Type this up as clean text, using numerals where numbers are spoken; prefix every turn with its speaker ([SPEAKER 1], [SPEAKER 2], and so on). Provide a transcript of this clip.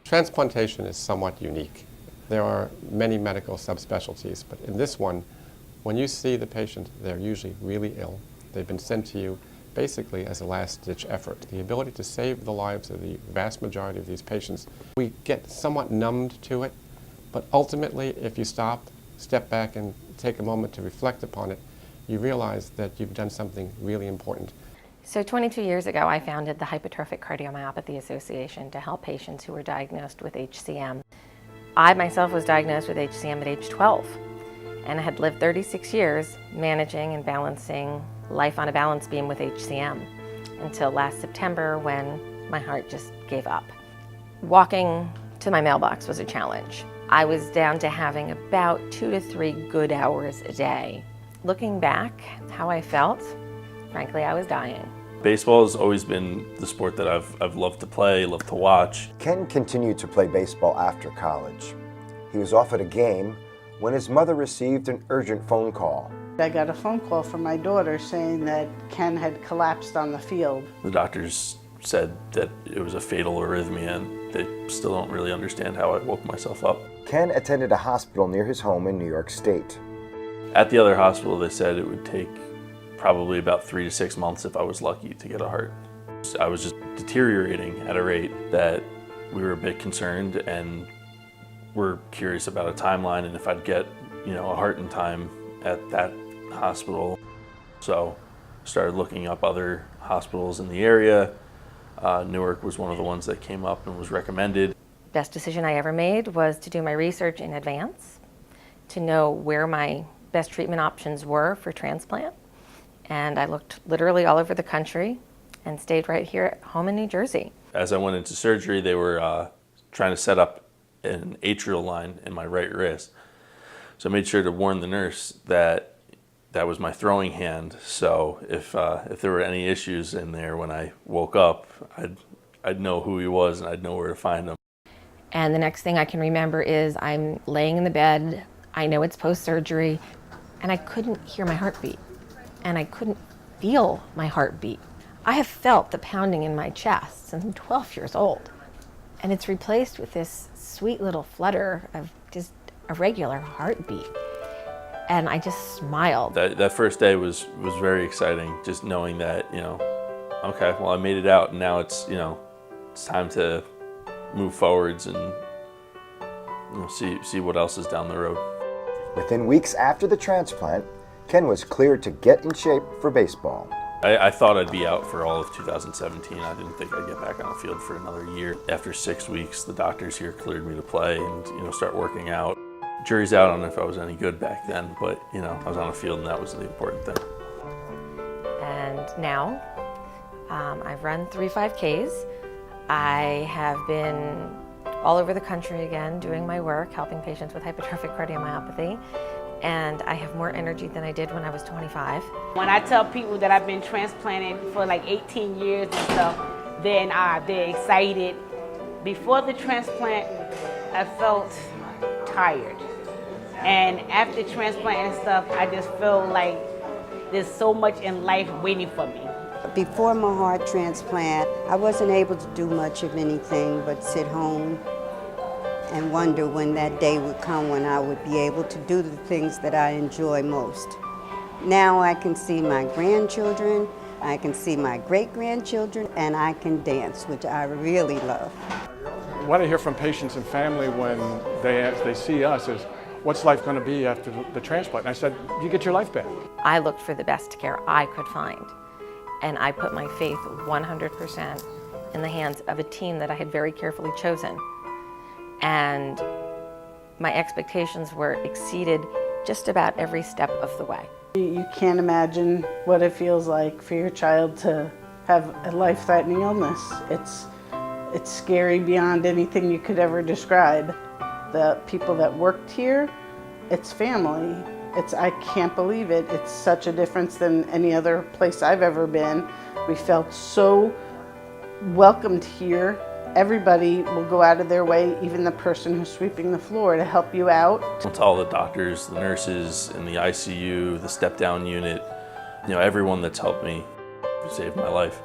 [SPEAKER 1] Transplantation is somewhat unique. There are many medical subspecialties, but in this one, when you see the patient, they're usually really ill. They've been sent to you basically as a last-ditch effort. The ability to save the lives of the vast majority of these patients, we get somewhat numbed to it, but ultimately, if you step back and take a moment to reflect upon it, you realize that you've done something really important.
[SPEAKER 2] So 22 years ago, I founded the Hypertrophic Cardiomyopathy Association to help patients who were diagnosed with HCM. I myself was diagnosed with HCM at age 12, and I had lived 36 years managing and balancing life on a balance beam with HCM until last September when my heart just gave up. Walking to my mailbox was a challenge. I was down to having about 2 to 3 good hours a day. Looking back, how I felt, frankly, I was dying.
[SPEAKER 3] Baseball has always been the sport that I've loved to play, loved to watch.
[SPEAKER 4] Ken continued to play baseball after college. He was off at a game when his mother received an urgent phone call.
[SPEAKER 5] I got a phone call from my daughter saying that Ken had collapsed on the field.
[SPEAKER 3] The doctors said that it was a fatal arrhythmia, and they still don't really understand how I woke myself up.
[SPEAKER 4] Ken attended a hospital near his home in New York State.
[SPEAKER 3] At the other hospital, they said it would take probably about 3 to 6 months if I was lucky to get a heart. I was just deteriorating at a rate that we were a bit concerned and were curious about a timeline and if I'd get, a heart in time at that hospital. So started looking up other hospitals in the area. Newark was one of the ones that came up and was recommended.
[SPEAKER 2] Best decision I ever made was to do my research in advance, to know where my best treatment options were for transplant. And I looked literally all over the country and stayed right here at home in New Jersey.
[SPEAKER 3] As I went into surgery, they were trying to set up an atrial line in my right wrist. So I made sure to warn the nurse that that was my throwing hand. So if there were any issues in there when I woke up, I'd know who he was and I'd know where to find him.
[SPEAKER 2] And the next thing I can remember is I'm laying in the bed, I know it's post-surgery, and I couldn't hear my heartbeat. And I couldn't feel my heartbeat. I have felt the pounding in my chest since I'm 12 years old. And it's replaced with this sweet little flutter of just a regular heartbeat. And I just smiled.
[SPEAKER 3] That first day was very exciting, just knowing that, okay, well I made it out and now it's time to move forwards and see what else is down the road.
[SPEAKER 4] Within weeks after the transplant, Ken was cleared to get in shape for baseball.
[SPEAKER 3] I thought I'd be out for all of 2017. I didn't think I'd get back on the field for another year. After 6 weeks, the doctors here cleared me to play and start working out. Jury's out on if I was any good back then, but I was on the field and that was the important thing.
[SPEAKER 2] And now I've run 3 5Ks. I have been all over the country again doing my work, helping patients with hypertrophic cardiomyopathy. And I have more energy than I did when I was 25.
[SPEAKER 6] When I tell people that I've been transplanted for like 18 years and stuff, then they're excited. Before the transplant, I felt tired. And after transplant and stuff, I just feel like there's so much in life waiting for me.
[SPEAKER 7] Before my heart transplant, I wasn't able to do much of anything but sit home and wonder when that day would come when I would be able to do the things that I enjoy most. Now I can see my grandchildren, I can see my great-grandchildren, and I can dance, which I really love.
[SPEAKER 8] What I hear from patients and family when they see us is, what's life going to be after the transplant? And I said, you get your life back.
[SPEAKER 2] I looked for the best care I could find, and I put my faith 100% in the hands of a team that I had very carefully chosen. And my expectations were exceeded just about every step of the way.
[SPEAKER 5] You can't imagine what it feels like for your child to have a life-threatening illness. It's scary beyond anything you could ever describe. The people that worked here, it's family. I can't believe it. It's such a difference than any other place I've ever been. We felt so welcomed here. Everybody will go out of their way, even the person who's sweeping the floor, to help you out.
[SPEAKER 3] To all the doctors, the nurses in the ICU, the step-down unit, everyone that's helped me save my life.